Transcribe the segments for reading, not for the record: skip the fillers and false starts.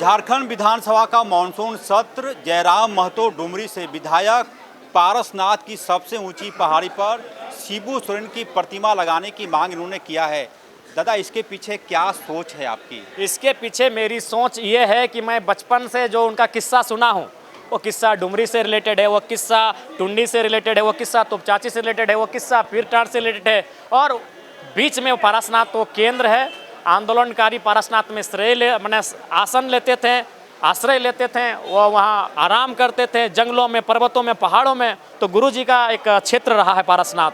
झारखंड विधानसभा का मानसून सत्र जयराम महतो डुमरी से विधायक पारसनाथ की सबसे ऊंची पहाड़ी पर शिबू सोरेन की प्रतिमा लगाने की मांग इन्होंने किया है। दादा, इसके पीछे क्या सोच है आपकी? इसके पीछे मेरी सोच ये है कि मैं बचपन से जो उनका किस्सा सुना हूँ, वो किस्सा डुमरी से रिलेटेड है, वो किस्सा टुंडी से रिलेटेड है, वो किस्सा तोपचाची से रिलेटेड है, वो किस्सा पीरटार से रिलेटेड है और बीच में वो पारसनाथ तो केंद्र है। आंदोलनकारी पारसनाथ में मैंने आसन लेते थे, आश्रय लेते थे, वो वहाँ आराम करते थे जंगलों में, पर्वतों में, पहाड़ों में। तो गुरुजी का एक क्षेत्र रहा है पारसनाथ,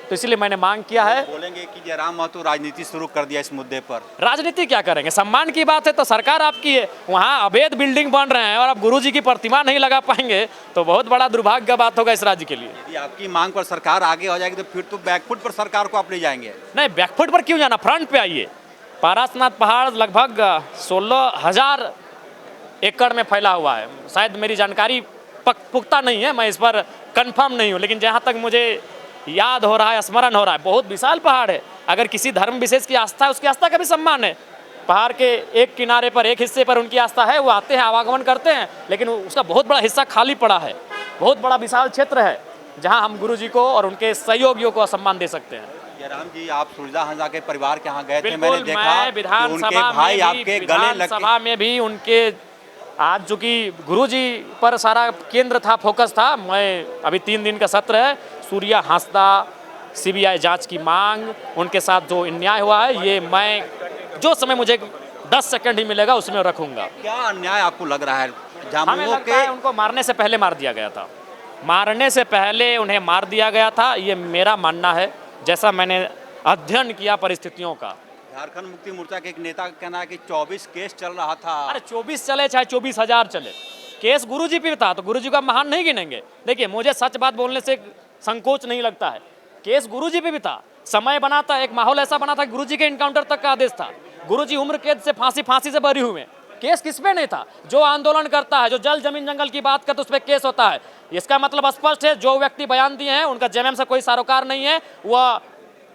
तो इसीलिए मैंने मांग किया है। बोलेंगे कि जयराम महतो राजनीति शुरू कर दिया इस मुद्दे पर? राजनीति क्या करेंगे? सम्मान की बात है तो सरकार आपकी है, वहाँ अवैध बिल्डिंग बन रहे हैं और आप गुरुजी की प्रतिमा नहीं लगा पाएंगे तो बहुत बड़ा दुर्भाग्य का बात होगा इस राज्य के लिए। यदि आपकी मांग पर सरकार आगे हो जाएगी तो फिर तो बैकफुट पर सरकार को आप ले जाएंगे। नहीं, बैकफुट पर क्यों जाना, फ्रंट पे आइए। पारसनाथ पहाड़ लगभग 16,000 एकड़ में फैला हुआ है। शायद मेरी जानकारी पुख्ता नहीं है, मैं इस पर कंफर्म नहीं हूँ, लेकिन जहाँ तक मुझे याद हो रहा है, स्मरण हो रहा है, बहुत विशाल पहाड़ है। अगर किसी धर्म विशेष की आस्था है, उसकी आस्था का भी सम्मान है। पहाड़ के एक किनारे पर, एक हिस्से पर उनकी आस्था है, वो आते हैं, आवागमन करते हैं, लेकिन उसका बहुत बड़ा हिस्सा खाली पड़ा है। बहुत बड़ा विशाल क्षेत्र है जहाँ हम गुरुजी को और उनके सहयोगियों को सम्मान दे सकते हैं। जयराम जी, आप सूरजा हंसा के परिवार के यहाँ गए थे, बिल्कुल, मैंने देखा मैं विधानसभा में भी उनके आज चूँकि गुरुजी पर सारा केंद्र था, फोकस था। मैं अभी 3 दिन का सत्र है, सूर्या हंसदा, सीबीआई जांच की मांग, उनके साथ जो अन्याय हुआ है, ये मैं जो समय मुझे 10 सेकंड ही मिलेगा उसमें रखूंगा। क्या अन्याय आपको लग रहा है? हमें लगता है उनको मारने से पहले मार दिया गया था, मारने से पहले उन्हें मार दिया गया था, ये मेरा मानना है, जैसा मैंने अध्ययन किया परिस्थितियों का। झारखंड मुक्ति मोर्चा के एक नेता का कहना है कि 24 केस चल रहा था। अरे 24 चले चाहे 24,000 चले, केस गुरुजी पे था तो गुरुजी का महान नहीं गिनेंगे। देखिए, मुझे सच बात बोलने से संकोच नहीं लगता है। केस गुरुजी पे भी था, समय बना था, एक माहौल ऐसा बना था कि गुरुजी के इनकाउंटर तक का आदेश था। गुरुजी उम्र कैद से फांसी से बरी हुए, केस किस पे नहीं था? जो आंदोलन करता है, जो जल जमीन जंगल की बात करता है, उस पर केस होता है। इसका मतलब स्पष्ट है, जो व्यक्ति बयान दिए हैं उनका जेएमएम से कोई सरोकार नहीं है, वह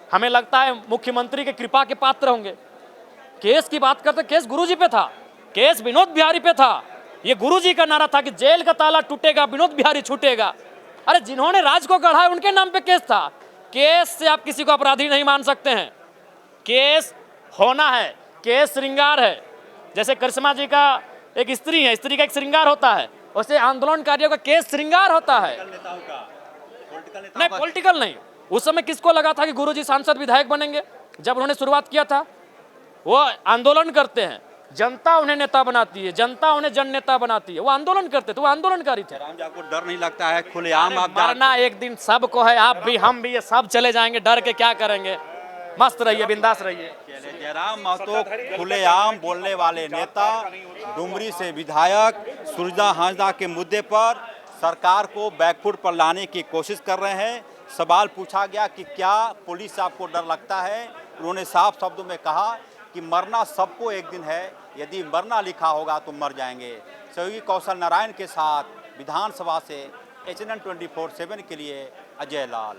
हमें लगता है मुख्यमंत्री के कृपा के पात्र होंगे। केस की बात करते, केस गुरुजी पे था, केस विनोद बिहारी पे था। ये गुरुजी का नारा था कि जेल का ताला टूटेगा, विनोद बिहारी छूटेगा। अरे जिन्होंने राज को गढ़ा है उनके नाम पे केस था। केस से आप किसी को अपराधी नहीं मान सकते हैं। केस होना है, केस श्रृंगार है। जैसे करिश्मा जी का एक स्त्री है, स्त्री का एक श्रृंगार होता है, वैसे आंदोलनकारियों का केस श्रृंगार होता है। नहीं, पॉलिटिकल नहीं। उस समय किसको लगा था कि गुरुजी सांसद विधायक बनेंगे? जब उन्होंने शुरुआत किया था, वो आंदोलन करते हैं, जनता उन्हें नेता बनाती है, जनता उन्हें जन नेता बनाती है, वो आंदोलन करते थे, वो आंदोलनकारी थे। राम जी, आपको डर नहीं लगता है? खुलेआम आप मरना एक दिन सबको है, आप भी, हम भी, ये सब चले जाएंगे, डर के क्या करेंगे? मस्त रहिए, बिंदास रहिए। जयराम महतो खुलेआम बोलने वाले नेता, डुमरी से विधायक सूरजा हांसदा के मुद्दे पर सरकार को बैकफुट पर लाने की कोशिश कर रहे हैं। सवाल पूछा गया कि क्या पुलिस आपको डर लगता है? उन्होंने साफ शब्दों में कहा कि मरना सबको एक दिन है, यदि मरना लिखा होगा तो मर जाएंगे। सहयोगी कौशल नारायण के साथ विधानसभा से HNN 24/7 के लिए अजय लाल।